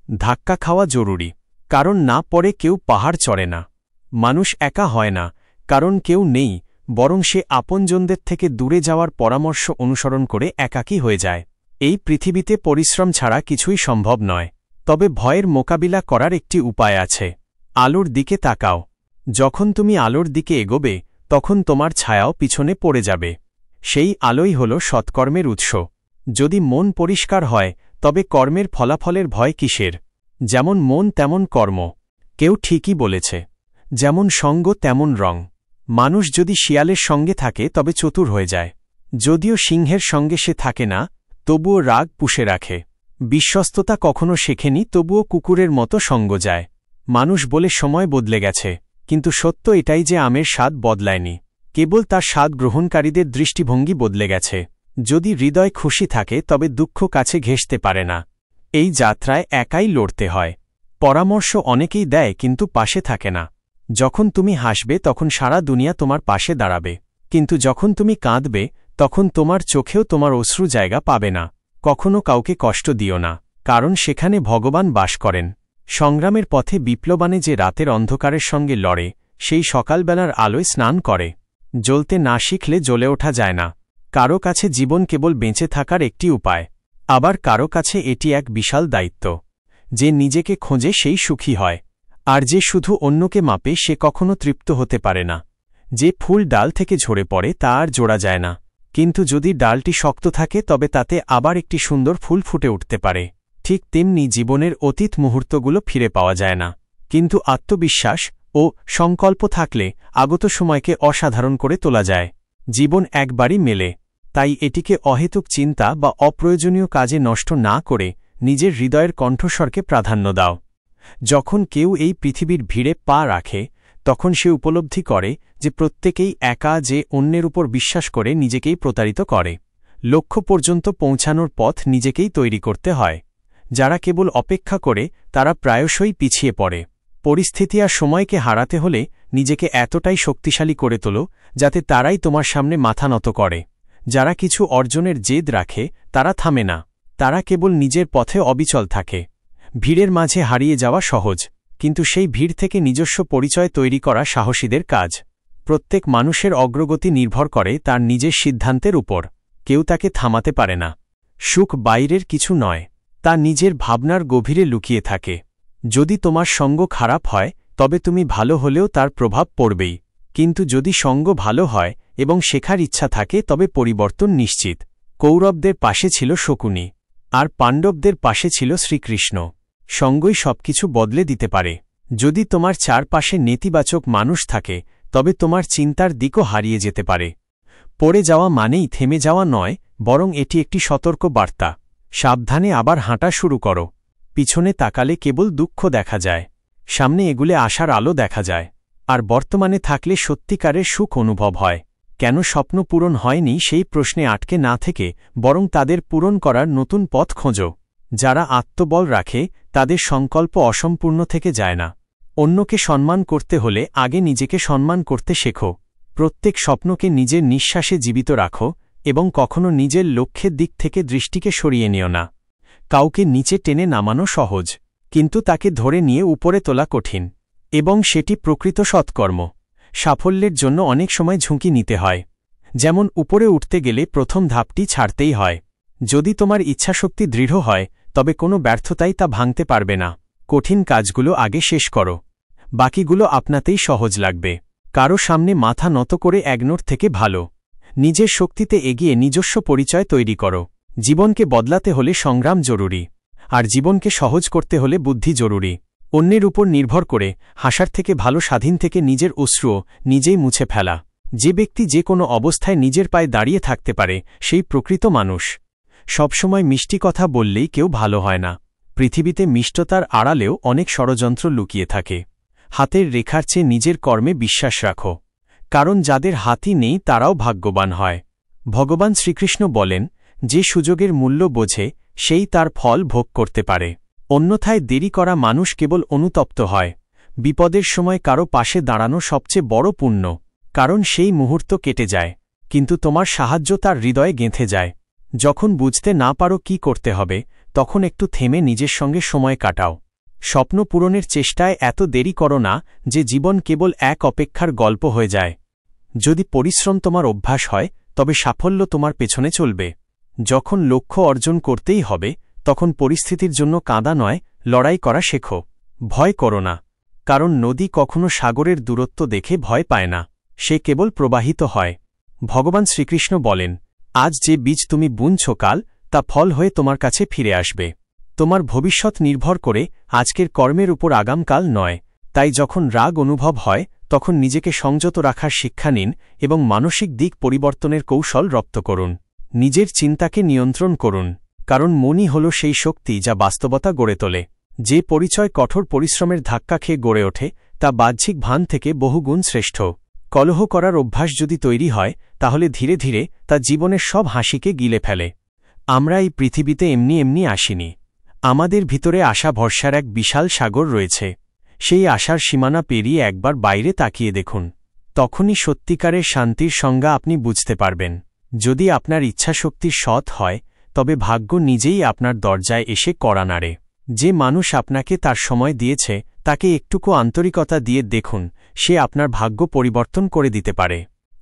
ধাক্কা খাওয়া জরুরি, কারণ না পড়ে কেউ পাহাড় চড়ে না। মানুষ একা হয় না, কারণ কেউ নেই, বরং সে আপনজনদের থেকে দূরে যাওয়ার পরামর্শ অনুসরণ করে একাকী হয়ে যায়। এই পৃথিবীতে পরিশ্রম ছাড়া কিছুই সম্ভব নয়, তবে ভয়ের মোকাবিলা করার একটি উপায় আছে। আলোর দিকে তাকাও। যখন তুমি আলোর দিকে এগোবে তখন তোমার ছায়াও পিছনে পড়ে যাবে। সেই আলোই হল সৎকর্মের উৎস। যদি মন পরিষ্কার হয় তবে কর্মের ফলাফলের ভয় কিসের। যেমন মন তেমন কর্ম। কেউ ঠিকই বলেছে, যেমন সঙ্গ তেমন রং। মানুষ যদি শিয়ালের সঙ্গে থাকে তবে চতুর হয়ে যায়। যদিও সিংহের সঙ্গে সে থাকে না, তবুও রাগ পুষে রাখে। বিশ্বস্ততা কখনো শেখেনি, তবুও কুকুরের মতো সঙ্গ যায়। মানুষ বলে সময় বদলে গেছে, কিন্তু সত্য এটাই যে আমের স্বাদ বদলায়নি, কেবল তার স্বাদ গ্রহণকারীদের দৃষ্টিভঙ্গি বদলে গেছে। যদি হৃদয় খুশি থাকে তবে দুঃখ কাছে ঘেঁষতে পারে না। এই যাত্রায় একাই লড়তে হয়। পরামর্শ অনেকেই দেয় কিন্তু পাশে থাকে না। যখন তুমি হাসবে তখন সারা দুনিয়া তোমার পাশে দাঁড়াবে, কিন্তু যখন তুমি কাঁদবে তখন তোমার চোখেও তোমার অশ্রু জায়গা পাবে না। কখনো কাউকে কষ্ট দিও না, কারণ সেখানে ভগবান বাস করেন। সংগ্রামের পথে বিপ্লবানে যে রাতের অন্ধকারের সঙ্গে লড়ে সেই সকালবেলার আলোয় স্নান করে। জ্বলতে না শিখলে জ্বলে ওঠা যায় না। কারো কাছে জীবন কেবল বেঁচে থাকার একটি উপায়, আবার কারো কাছে এটি এক বিশাল দায়িত্ব। যে নিজেকে খোঁজে সেই সুখী হয়, আর যে শুধু অন্যকে মাপে সে কখনো তৃপ্ত হতে পারে না। যে ফুল ডাল থেকে ঝরে পড়ে তা আর জোড়া যায় না, কিন্তু যদি ডালটি শক্ত থাকে তবে তাতে আবার একটি সুন্দর ফুল ফুটে উঠতে পারে। ঠিক তেমনি জীবনের অতীত মুহূর্তগুলো ফিরে পাওয়া যায় না, কিন্তু আত্মবিশ্বাস ও সংকল্প থাকলে আগত সময়কে অসাধারণ করে তোলা যায়। জীবন একবারই মেলে, তাই এটিকে অহেতুক চিন্তা বা অপ্রয়োজনীয় কাজে নষ্ট না করে নিজের হৃদয়ের কণ্ঠস্বরকে প্রাধান্য দাও। যখন কেউ এই পৃথিবীর ভিড়ে পা রাখে তখন সে উপলব্ধি করে যে প্রত্যেকেই একা, যে অন্যের উপর বিশ্বাস করে নিজেকেই প্রতারিত করে। লক্ষ্য পর্যন্ত পৌঁছানোর পথ নিজেকেই তৈরি করতে হয়। যারা কেবল অপেক্ষা করে তারা প্রায়শই পিছিয়ে পড়ে। পরিস্থিতি আর সময়কে হারাতে হলে নিজেকে এতটাই শক্তিশালী করে তোলো যাতে তারাই তোমার সামনে মাথা নত করে। যারা কিছু অর্জনের জেদ রাখে তারা থামে না, তারা কেবল নিজের পথে অবিচল থাকে। ভিড়ের মাঝে হারিয়ে যাওয়া সহজ, কিন্তু সেই ভিড় থেকে নিজস্ব পরিচয় তৈরি করা সাহসীদের কাজ। প্রত্যেক মানুষের অগ্রগতি নির্ভর করে তার নিজের সিদ্ধান্তের উপর। কেউ তাকে থামাতে পারে না। সুখ বাইরের কিছু নয়, তা নিজের ভাবনার গভীরে লুকিয়ে থাকে। যদি তোমার সঙ্গ খারাপ হয় তবে তুমি ভালো হলেও তার প্রভাব পড়বেই, কিন্তু যদি সঙ্গ ভালো হয় এবং শেখার ইচ্ছা থাকে তবে পরিবর্তন নিশ্চিত। কৌরবদের পাশে ছিল শকুনি, আর পাণ্ডবদের পাশে ছিল শ্রীকৃষ্ণ। সঙ্গই সবকিছু বদলে দিতে পারে। যদি তোমার চারপাশে নেতিবাচক মানুষ থাকে তবে তোমার চিন্তার দিকও হারিয়ে যেতে পারে। পড়ে যাওয়া মানেই থেমে যাওয়া নয়, বরং এটি একটি সতর্ক বার্তা। সাবধানে আবার হাঁটা শুরু করো। পিছনে তাকালে কেবল দুঃখ দেখা যায়, সামনে এগুলে আশার আলো দেখা যায়। আর বর্তমানে থাকলে সত্যিকারের সুখ অনুভব হয়। কেন স্বপ্ন পূরণ হয়নি সেই প্রশ্নে আটকে না থেকে বরং তাদের পূরণ করার নতুন পথ খোঁজো। যারা আত্মবল রাখে তাদের সংকল্প অসম্পূর্ণ থেকে যায় না। অন্যকে সম্মান করতে হলে আগে নিজেকে সম্মান করতে শেখো। প্রত্যেক স্বপ্নকে নিজের নিঃশ্বাসে জীবিত রাখো এবং কখনো নিজের লক্ষ্যের দিক থেকে দৃষ্টিকে সরিয়ে নিও না। কাউকে নিচে টেনে নামানো সহজ, কিন্তু তাকে ধরে নিয়ে উপরে তোলা কঠিন, এবং সেটি প্রকৃত সৎকর্ম। সাফল্যের জন্য অনেক সময় ঝুঁকি নিতে হয়, যেমন উপরে উঠতে গেলে প্রথম ধাপটি ছাড়তেই হয়। যদি তোমার ইচ্ছাশক্তি দৃঢ় হয় তবে কোনো ব্যর্থতাই তা ভাঙতে পারবে না। কঠিন কাজগুলো আগে শেষ করো, বাকিগুলো আপনাতেই সহজ লাগবে। কারো সামনে মাথা নত করে এগনোর থেকে ভালো। নিজের শক্তিতে এগিয়ে নিজস্ব পরিচয় তৈরি করো। জীবনকে বদলাতে হলে সংগ্রাম জরুরি, আর জীবনকে সহজ করতে হলে বুদ্ধি জরুরি। অন্যের উপর নির্ভর করে হাসার থেকে ভালো স্বাধীন থেকে নিজের অশ্রুও নিজেই মুছে ফেলা। যে ব্যক্তি যে কোনো অবস্থায় নিজের পায়ে দাঁড়িয়ে থাকতে পারে সেই প্রকৃত মানুষ। সবসময় মিষ্টি কথা বললেই কেউ ভালো হয় না। পৃথিবীতে মিষ্টতার আড়ালেও অনেক ষড়যন্ত্র লুকিয়ে থাকে। হাতের রেখার চেয়ে নিজের কর্মে বিশ্বাস রাখো, কারণ যাদের হাতই নেই তারাও ভাগ্যবান হয়। ভগবান শ্রীকৃষ্ণ বলেন, যে সুযোগের মূল্য বোঝে সেই তার ফল ভোগ করতে পারে। অন্যথায় দেরি করা মানুষ কেবল অনুতপ্ত হয়। বিপদের সময় কারো পাশে দাঁড়ানো সবচেয়ে বড় পুণ্য, কারণ সেই মুহূর্ত কেটে যায়, কিন্তু তোমার সাহায্য তার হৃদয়ে গেঁথে যায়। যখন বুঝতে না পারো কি করতে হবে তখন একটু থেমে নিজের সঙ্গে সময় কাটাও। স্বপ্ন পূরণের চেষ্টায় এত দেরি করো না যে জীবন কেবল এক অপেক্ষার গল্প হয়ে যায়। যদি পরিশ্রম তোমার অভ্যাস হয় তবে সাফল্য তোমার পেছনে চলবে। যখন লক্ষ্য অর্জন করতেই হবে তখন পরিস্থিতির জন্য কাঁদা নয়, লড়াই করা শেখো। ভয় করো না, কারণ নদী কখনো সাগরের দূরত্ব দেখে ভয় পায় না, সে কেবল প্রবাহিত হয়। ভগবান শ্রীকৃষ্ণ বলেন, আজ যে বীজ তুমি বুনছ কাল তা ফল হয়ে তোমার কাছে ফিরে আসবে। তোমার ভবিষ্যৎ নির্ভর করে আজকের কর্মের উপর আগামকাল নয়। তাই যখন রাগ অনুভব হয় তখন নিজেকে সংযত রাখার শিক্ষা নিন এবং মানসিক দিক পরিবর্তনের কৌশল রপ্ত করুন। নিজের চিন্তাকে নিয়ন্ত্রণ করুন, কারণ মনই হল সেই শক্তি যা বাস্তবতা গড়ে তোলে। যে পরিচয় কঠোর পরিশ্রমের ধাক্কা খেয়ে গড়ে ওঠে তা বাহ্যিক ভান থেকে বহুগুণ শ্রেষ্ঠ। কলহ করার অভ্যাস যদি তৈরি হয় তাহলে ধীরে ধীরে তা জীবনের সব হাসিকে গিলে ফেলে। আমরা এই পৃথিবীতে এমনি এমনি আসিনি। আমাদের ভিতরে আশা ভরসার এক বিশাল সাগর রয়েছে। সেই আশার সীমানা পেরিয়ে একবার বাইরে তাকিয়ে দেখুন, তখনই সত্যিকারের শান্তির সংজ্ঞা আপনি বুঝতে পারবেন। যদি আপনার ইচ্ছাশক্তি সৎ হয় তবে ভাগ্য নিজেই আপনার দরজায় এসে কড়া নাড়ে। যে মানুষ আপনাকে তার সময় দিয়েছে তাকে একটুকু আন্তরিকতা দিয়ে দেখুন, সে আপনার ভাগ্য পরিবর্তন করে দিতে পারে।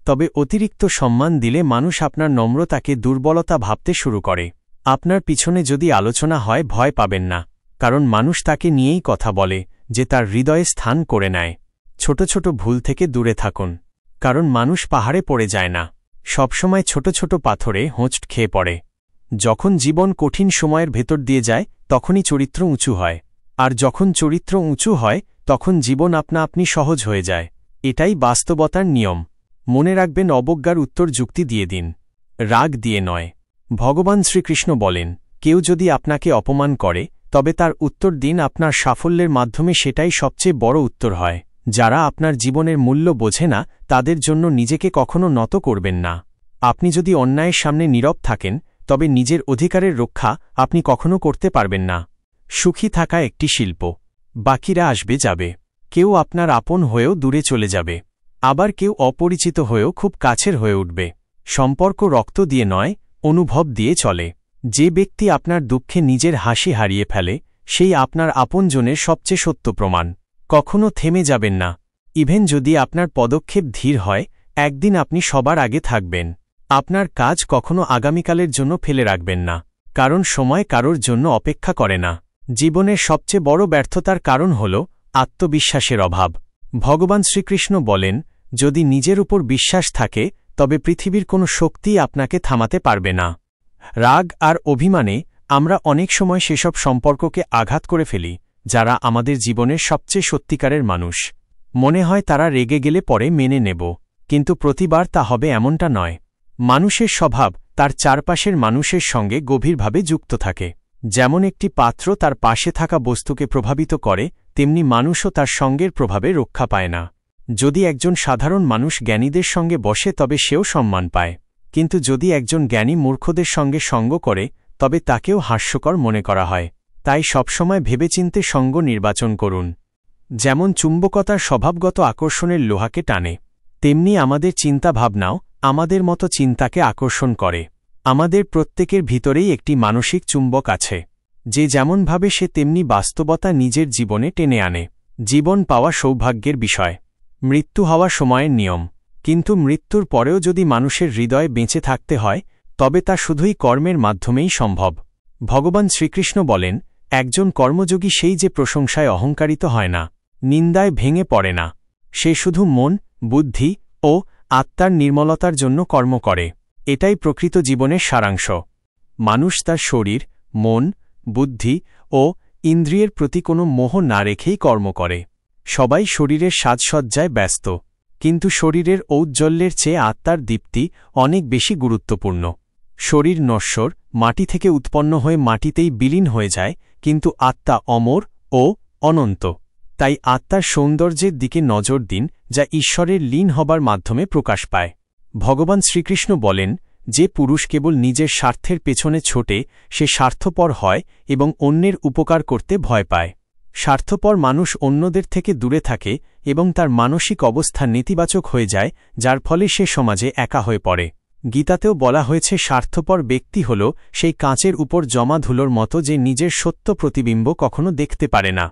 তবে অতিরিক্ত সম্মান দিলে মানুষ আপনার নম্রতাকে দুর্বলতা ভাবতে শুরু করে। আপনার পিছনে যদি আলোচনা হয় ভয় পাবেন না, কারণ মানুষ তাকে নিয়েই কথা বলে যে তার হৃদয়ে স্থান করে নেয়। ছোট ছোট ভুল থেকে দূরে থাকুন, কারণ মানুষ পাহাড়ে পড়ে যায় না, সবসময় ছোট ছোট পাথরে হোঁচট খেয়ে পড়ে। যখন জীবন কঠিন সময়ের ভেতর দিয়ে যায় তখনই চরিত্র উঁচু হয়, আর যখন চরিত্র উঁচু হয় তখন জীবন আপনা আপনি সহজ হয়ে যায়। এটাই বাস্তবতার নিয়ম। মনে রাখবেন, অবজ্ঞার উত্তর যুক্তি দিয়ে দিন, রাগ দিয়ে নয়। ভগবান শ্রীকৃষ্ণ বলেন, কেউ যদি আপনাকে অপমান করে তবে তার উত্তর দিন আপনার সাফল্যের মাধ্যমে, সেটাই সবচেয়ে বড় উত্তর হয়। যারা আপনার জীবনের মূল্য বোঝে না তাদের জন্য নিজেকে কখনো নত করবেন না। আপনি যদি অন্যায়ের সামনে নীরব থাকেন তবে নিজের অধিকারের রক্ষা আপনি কখনো করতে পারবেন না। সুখী থাকা একটি শিল্প। বাকিরা আসবে যাবে, কেউ আপনার আপন হয়েও দূরে চলে যাবে, আবার কেউ অপরিচিত হয়েও খুব কাছের হয়ে উঠবে। সম্পর্ক রক্ত দিয়ে নয়, অনুভব দিয়ে চলে। যে ব্যক্তি আপনার দুঃখে নিজের হাসি হারিয়ে ফেলে সেই আপনার আপনজনের সবচেয়ে সত্য প্রমাণ। কখনো থেমে যাবেন না। ইভেন যদি আপনার পদক্ষেপ ধীর হয়, একদিন আপনি সবার আগে থাকবেন। আপনার কাজ কখনো আগামীকালের জন্য ফেলে রাখবেন না, কারণ সময় কারোর জন্য অপেক্ষা করে না। জীবনের সবচেয়ে বড় ব্যর্থতার কারণ হল আত্মবিশ্বাসের অভাব। ভগবান শ্রীকৃষ্ণ বলেন, যদি নিজের উপর বিশ্বাস থাকে তবে পৃথিবীর কোনো শক্তিই আপনাকে থামাতে পারবে না। রাগ আর অভিমানে আমরা অনেক সময় সেসব সম্পর্ককে আঘাত করে ফেলি যারা আমাদের জীবনের সবচেয়ে সত্যিকারের মানুষ। মনে হয় তারা রেগে গেলে পরে মেনে নেব, কিন্তু প্রতিবার তা হবে এমনটা নয়। মানুষের স্বভাব তার চারপাশের মানুষের সঙ্গে গভীরভাবে যুক্ত থাকে। যেমন একটি পাত্র তার পাশে থাকা বস্তুকে প্রভাবিত করে, তেমনি মানুষও তার সঙ্গের প্রভাবে রক্ষা পায় না। যদি একজন সাধারণ মানুষ জ্ঞানীদের সঙ্গে বসে তবে সেও সম্মান পায়, কিন্তু যদি একজন জ্ঞানী মূর্খদের সঙ্গে সঙ্গ করে তবে তাকেও হাস্যকর মনে করা হয়। তাই সবসময় ভেবেচিন্তে সঙ্গ নির্বাচন করুন। যেমন চুম্বকতার স্বভাবগত আকর্ষণের লোহাকে টানে, তেমনি আমাদের চিন্তাভাবনাও আমাদের মতো চিন্তাকে আকর্ষণ করে। আমাদের প্রত্যেকের ভিতরেই একটি মানসিক চুম্বক আছে, যে যেমন ভাবে সে তেমনি বাস্তবতা নিজের জীবনে টেনে আনে। জীবন পাওয়া সৌভাগ্যের বিষয়, মৃত্যু হওয়া সময়ের নিয়ম, কিন্তু মৃত্যুর পরেও যদি মানুষের হৃদয়ে বেঁচে থাকতে হয় তবে তা শুধুই কর্মের মাধ্যমেই সম্ভব। ভগবান শ্রীকৃষ্ণ বলেন, একজন কর্মযোগী সেই যে প্রশংসায় অহংকারিত হয় না, নিন্দায় ভেঙে পড়ে না। সে শুধু মন, বুদ্ধি ও আত্মার নির্মলতার জন্য কর্ম করে। এটাই প্রকৃত জীবনের সারাংশ। মানুষ তার শরীর, মন, বুদ্ধি ও ইন্দ্রিয়ের প্রতি কোনো মোহ না রেখেই কর্ম করে। সবাই শরীরের সাজসজ্জায় ব্যস্ত, কিন্তু শরীরের ঔজ্জ্বল্যের চেয়ে আত্মার দীপ্তি অনেক বেশি গুরুত্বপূর্ণ। শরীর নশ্বর, মাটি থেকে উৎপন্ন হয়ে মাটিতেই বিলীন হয়ে যায়, কিন্তু আত্মা অমর ও অনন্ত। তাই আত্মার সৌন্দর্যের দিকে নজর দিন, যা ঈশ্বরের লীন হবার মাধ্যমে প্রকাশ পায়। ভগবান শ্রীকৃষ্ণ বলেন, যে পুরুষ কেবল নিজের স্বার্থের পেছনে ছোটে সে স্বার্থপর হয় এবং অন্যের উপকার করতে ভয় পায়। স্বার্থপর মানুষ অন্যদের থেকে দূরে থাকে এবং তার মানসিক অবস্থা নেতিবাচক হয়ে যায়, যার ফলে সে সমাজে একা হয়ে পড়ে। গীতাতেও বলা হয়েছে, স্বার্থপর ব্যক্তি হল সেই কাঁচের উপর জমা ধুলোর মতো যে নিজের সত্য প্রতিবিম্ব কখনো দেখতে পারে না।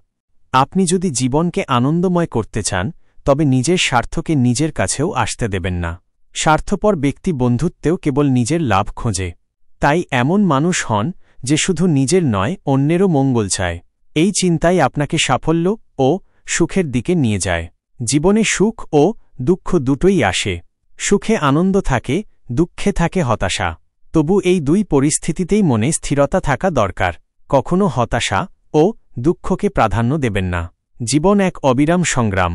আপনি যদি জীবনকে আনন্দময় করতে চান তবে নিজের স্বার্থকে নিজের কাছেও আসতে দেবেন না। স্বার্থপর ব্যক্তি বন্ধুত্বেও কেবল নিজের লাভ খোঁজে। তাই এমন মানুষ হন যে শুধু নিজের নয়, অন্যেরও মঙ্গল চায়। এই চিন্তাই আপনাকে সাফল্য ও সুখের দিকে নিয়ে যায়। জীবনে সুখ ও দুঃখ দুটোই আসে। সুখে আনন্দ থাকে, দুঃখে থাকে হতাশা। তবু এই দুই পরিস্থিতিতেই মনে স্থিরতা থাকা দরকার। কখনো হতাশা ও দুঃখকে প্রাধান্য দেবেন না। জীবন এক অবিরাম সংগ্রাম।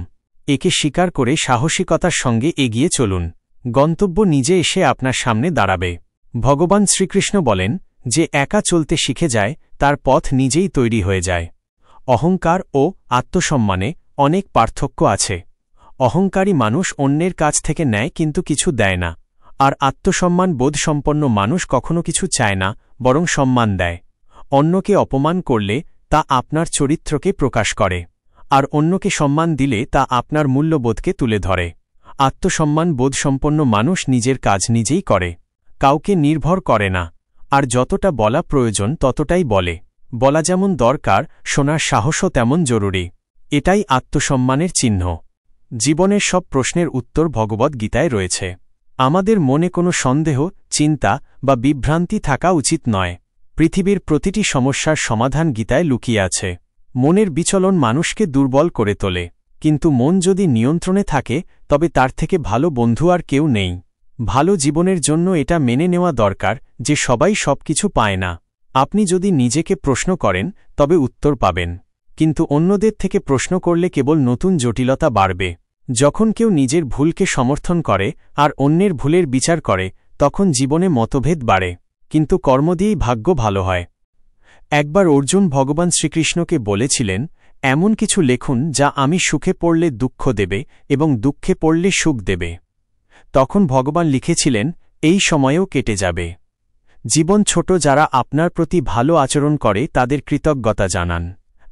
একে স্বীকার করে সাহসিকতার সঙ্গে এগিয়ে চলুন। গন্তব্য নিজে এসে আপনার সামনে দাঁড়াবে। ভগবান শ্রীকৃষ্ণ বলেন, যে একা চলতে শিখে যায় তার পথ নিজেই তৈরি হয়ে যায়। অহংকার ও আত্মসম্মানে অনেক পার্থক্য আছে। অহংকারী মানুষ অন্যের কাছ থেকে নেয় কিন্তু কিছু দেয় না, আর আত্মসম্মান বোধসম্পন্ন মানুষ কখনো কিছু চায় না, বরং সম্মান দেয়। অন্যকে অপমান করলে তা আপনার চরিত্রকে প্রকাশ করে, আর অন্যকে সম্মান দিলে তা আপনার মূল্যবোধকে তুলে ধরে। আত্মসম্মান বোধসম্পন্ন মানুষ নিজের কাজ নিজেই করে, কাউকে নির্ভর করে না, আর যতটা বলা প্রয়োজন ততটাই বলে। বলা যেমন দরকার, শোনার সাহসও তেমন জরুরি। এটাই আত্মসম্মানের চিহ্ন। জীবনের সব প্রশ্নের উত্তর ভগবদ্গীতায় রয়েছে। আমাদের মনে কোনো সন্দেহ, চিন্তা বা বিভ্রান্তি থাকা উচিত নয়। পৃথিবীর প্রতিটি সমস্যার সমাধান গীতায় লুকিয়ে আছে। মনের বিচলন মানুষকে দুর্বল করে তোলে, কিন্তু মন যদি নিয়ন্ত্রণে থাকে তবে তার থেকে ভালো বন্ধু আর কেউ নেই। ভালো জীবনের জন্য এটা মেনে নেওয়া দরকার যে সবাই সবকিছু পায় না। আপনি যদি নিজেকে প্রশ্ন করেন তবে উত্তর পাবেন, কিন্তু অন্যদের থেকে প্রশ্ন করলে কেবল নতুন জটিলতা বাড়বে। যখন কেউ নিজের ভুলকে সমর্থন করে আর অন্যের ভুলের বিচার করে তখন জীবনে মতভেদ বাড়ে, কিন্তু কর্ম দিয়েই ভাগ্য ভালো হয়। একবার অর্জুন ভগবান শ্রীকৃষ্ণকে বলেছিলেন, এমন কিছু লেখুন যা আমি সুখে পড়লে দুঃখ দেবে এবং দুঃখে পড়লে সুখ দেবে। তখন ভগবান লিখেছিলেন, এই সময়েও কেটে যাবে। জীবন ছোট, যারা আপনার প্রতি ভালো আচরণ করে তাদের কৃতজ্ঞতা জানান,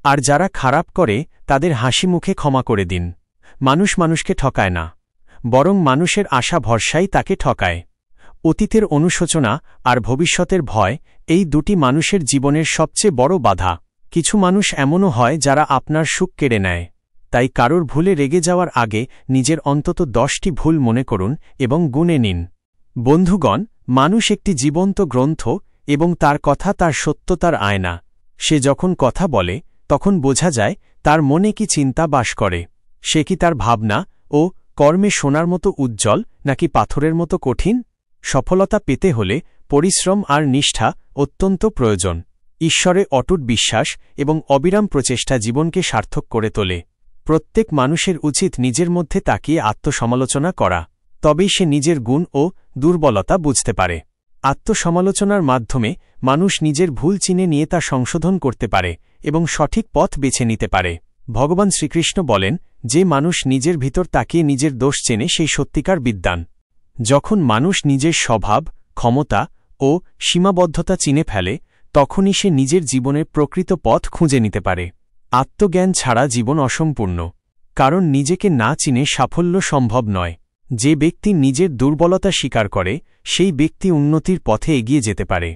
আর যারা খারাপ করে তাদের হাসি মুখে ক্ষমা করে দিন। মানুষ মানুষকে ঠকায় না, বরং মানুষের আশা ভরসাই তাকে ঠকায়। অতীতের অনুশোচনা আর ভবিষ্যতের ভয়, এই দুটি মানুষের জীবনের সবচেয়ে বড় বাধা। কিছু মানুষ এমনও হয় যারা আপনার সুখ কেড়ে নেয়। তাই কারোর ভুলে রেগে যাওয়ার আগে নিজের অন্তত 10টি ভুল মনে করুন এবং গুনে নিন। বন্ধুগণ, মানুষ একটি জীবন্ত গ্রন্থ এবং তার কথা তার সত্যতার আয়না। সে যখন কথা বলে তখন বোঝা যায় তার মনে কি চিন্তা বাস করে। সে কি তার ভাবনা ও কর্মে সোনার মতো উজ্জ্বল নাকি পাথরের মতো কঠিন? সফলতা পেতে হলে পরিশ্রম আর নিষ্ঠা অত্যন্ত প্রয়োজন। ঈশ্বরে অটুট বিশ্বাস এবং অবিরাম প্রচেষ্টা জীবনকে সার্থক করে তোলে। প্রত্যেক মানুষের উচিত নিজের মধ্যে তাকিয়ে আত্মসমালোচনা করা, তবেই সে নিজের গুণ ও দুর্বলতা বুঝতে পারে। আত্মসমালোচনার মাধ্যমে মানুষ নিজের ভুল চিনে নিয়ে তা সংশোধন করতে পারে এবং সঠিক পথ বেছে নিতে পারে। ভগবান শ্রীকৃষ্ণ বলেন, যে মানুষ নিজের ভিতর তাকিয়ে নিজের দোষ চেনে সেই সত্যিকার বিদ্বান। যখন মানুষ নিজের স্বভাব, ক্ষমতা ও সীমাবদ্ধতা চিনে ফেলে তখনই সে নিজের জীবনের প্রকৃত পথ খুঁজে নিতে পারে। আত্মজ্ঞান ছাড়া জীবন অসম্পূর্ণ, কারণ নিজেকে না চিনে সাফল্য সম্ভব নয়। যে ব্যক্তি নিজের দুর্বলতা স্বীকার করে সেই ব্যক্তি উন্নতির পথে এগিয়ে যেতে পারে।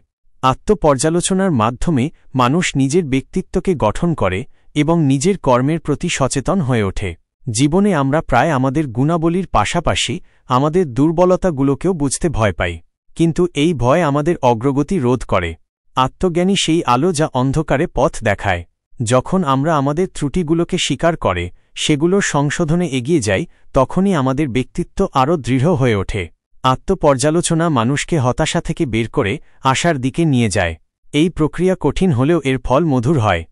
আত্মপর্যালোচনার মাধ্যমে মানুষ নিজের ব্যক্তিত্বকে গঠন করে এবং নিজের কর্মের প্রতি সচেতন হয়ে ওঠে। জীবনে আমরা প্রায় আমাদের গুণাবলীর পাশাপাশি আমাদের দুর্বলতাগুলোকেও বুঝতে ভয় পাই, কিন্তু এই ভয় আমাদের অগ্রগতি রোধ করে। আত্মজ্ঞানী সেই আলো যা অন্ধকারে পথ দেখায়। যখন আমরা আমাদের ত্রুটিগুলোকে স্বীকার করে সেগুলোর সংশোধনে এগিয়ে যাই তখনই আমাদের ব্যক্তিত্ব আরও দৃঢ় হয়ে ওঠে। আত্মপর্যালোচনা মানুষকে হতাশা থেকে বের করে আশার দিকে নিয়ে যায়। এই প্রক্রিয়া কঠিন হলেও এর ফল মধুর হয়।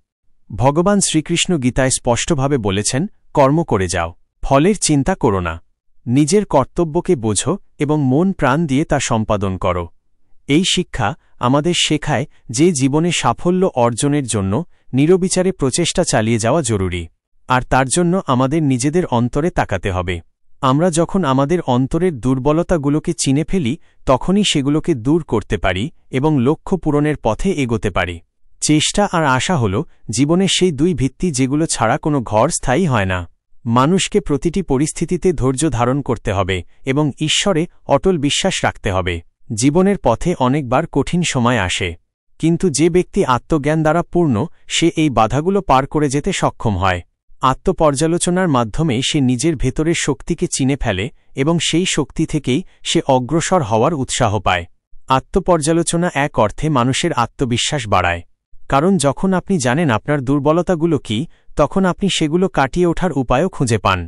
ভগবান শ্রীকৃষ্ণ গীতায় স্পষ্টভাবে বলেছেন, কর্ম করে যাও, ফলের চিন্তা করো না। নিজের কর্তব্যকে বোঝো এবং মন প্রাণ দিয়ে তা সম্পাদন করো। এই শিক্ষা আমাদের শেখায় যে জীবনে সাফল্য অর্জনের জন্য নিরবিচারে প্রচেষ্টা চালিয়ে যাওয়া জরুরি, আর তার জন্য আমাদের নিজেদের অন্তরে তাকাতে হবে। আমরা যখন আমাদের অন্তরের দুর্বলতাগুলোকে চিনে ফেলি তখনই সেগুলোকে দূর করতে পারি এবং লক্ষ্য পূরণের পথে এগোতে পারি। চেষ্টা আর আশা হল জীবনের সেই দুই ভিত্তি যেগুলো ছাড়া কোনো ঘর স্থায়ী হয় না। মানুষকে প্রতিটি পরিস্থিতিতে ধৈর্য ধারণ করতে হবে এবং ঈশ্বরে অটল বিশ্বাস রাখতে হবে। জীবনের পথে অনেকবার কঠিন সময় আসে, কিন্তু যে ব্যক্তি আত্মজ্ঞান দ্বারা পূর্ণ সে এই বাধাগুলো পার করে যেতে সক্ষম হয়। আত্মপর্যালোচনার মাধ্যমে সে নিজের ভেতরের শক্তিকে চিনে ফেলে এবং সেই শক্তি থেকেই সে অগ্রসর হওয়ার উৎসাহ পায়। আত্মপর্যালোচনা এক অর্থে মানুষের আত্মবিশ্বাস বাড়ায়, কারণ যখন আপনি জানেন আপনার দুর্বলতাগুলো কি তখন আপনি সেগুলো কাটিয়ে ওঠার উপায়ও খুঁজে পান।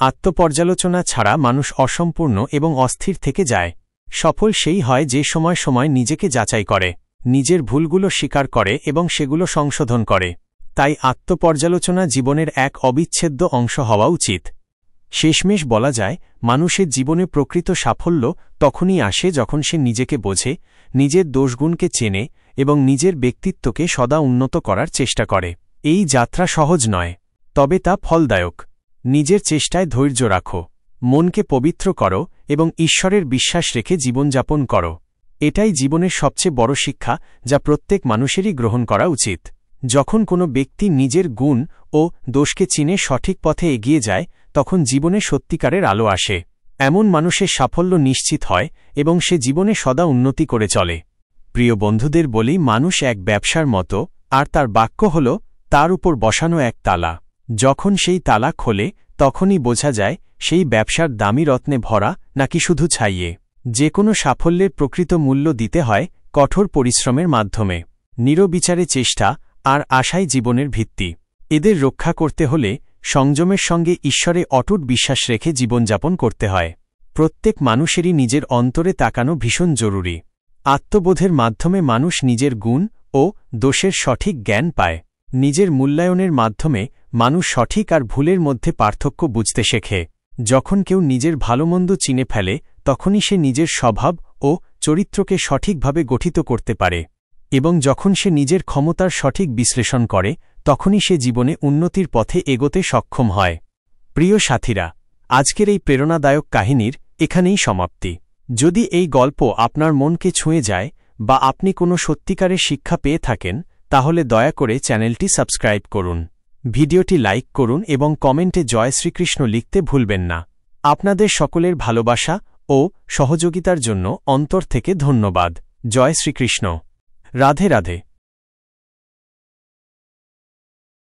আত্মপর্যালোচনা ছাড়া মানুষ অসম্পূর্ণ এবং অস্থির থেকে যায়। সফল সেই হয় যে সময় সময় নিজেকে যাচাই করে, নিজের ভুলগুলো স্বীকার করে এবং সেগুলো সংশোধন করে। তাই আত্মপর্যালোচনা জীবনের এক অবিচ্ছেদ্য অংশ হওয়া উচিত। শেষমেশ বলা যায়, মানুষের জীবনে প্রকৃত সাফল্য তখনই আসে যখন সে নিজেকে বোঝে, নিজের দোষগুণকে চেনে এবং নিজের ব্যক্তিত্বকে সদা উন্নত করার চেষ্টা করে। এই যাত্রা সহজ নয়, তবে তা ফলদায়ক। নিজের চেষ্টায় ধৈর্য রাখো, মনকে পবিত্র করো এবং ঈশ্বরের বিশ্বাস রেখে জীবনযাপন করো। এটাই জীবনের সবচেয়ে বড় শিক্ষা যা প্রত্যেক মানুষেরই গ্রহণ করা উচিত। যখন কোনো ব্যক্তি নিজের গুণ ও দোষকে চিনে সঠিক পথে এগিয়ে যায় তখন জীবনে সত্যিকারের আলো আসে। এমন মানুষের সাফল্য নিশ্চিত হয় এবং সে জীবনে সদা উন্নতি করে চলে। প্রিয় বন্ধুদের বলি, মানুষ এক ব্যবসার মতো, আর তার বাক্য হল তার উপর বসানো এক তালা। যখন সেই তালা খোলে তখনই বোঝা যায় সেই ব্যবসার দামি রত্নে ভরা নাকি শুধু ছাইয়ে। যে কোনো সাফল্যের প্রকৃত মূল্য দিতে হয় কঠোর পরিশ্রমের মাধ্যমে। নিরবিচারে চেষ্টা আর আশাই জীবনের ভিত্তি। এদের রক্ষা করতে হলে সংযমের সঙ্গে ঈশ্বরে অটুট বিশ্বাস রেখে জীবনযাপন করতে হয়। প্রত্যেক মানুষেরই নিজের অন্তরে তাকানো ভীষণ জরুরি। আত্মবোধের মাধ্যমে মানুষ নিজের গুণ ও দোষের সঠিক জ্ঞান পায়। নিজের মূল্যায়নের মাধ্যমে মানুষ সঠিক আর ভুলের মধ্যে পার্থক্য বুঝতে শেখে। যখন কেউ নিজের ভালোমন্দ চিনে ফেলে তখনই সে নিজের স্বভাব ও চরিত্রকে সঠিকভাবে গঠিত করতে পারে, এবং যখন সে নিজের ক্ষমতার সঠিক বিশ্লেষণ করে তখনই সে জীবনে উন্নতির পথে এগোতে সক্ষম হয়। প্রিয় সাথীরা, আজকের এই প্রেরণাদায়ক কাহিনীর এখানেই সমাপ্তি। যদি এই গল্প আপনার মনকে ছুঁয়ে যায় বা আপনি কোনো সত্যিকারের শিক্ষা পেয়ে থাকেন, তাহলে দয়া করে চ্যানেলটি সাবস্ক্রাইব করুন, ভিডিওটি লাইক করুন এবং কমেন্টে জয় শ্রীকৃষ্ণ লিখতে ভুলবেন না। আপনাদের সকলের ভালোবাসা ও সহযোগিতার জন্য অন্তর থেকে ধন্যবাদ। জয় শ্রীকৃষ্ণ। রাধে রাধে।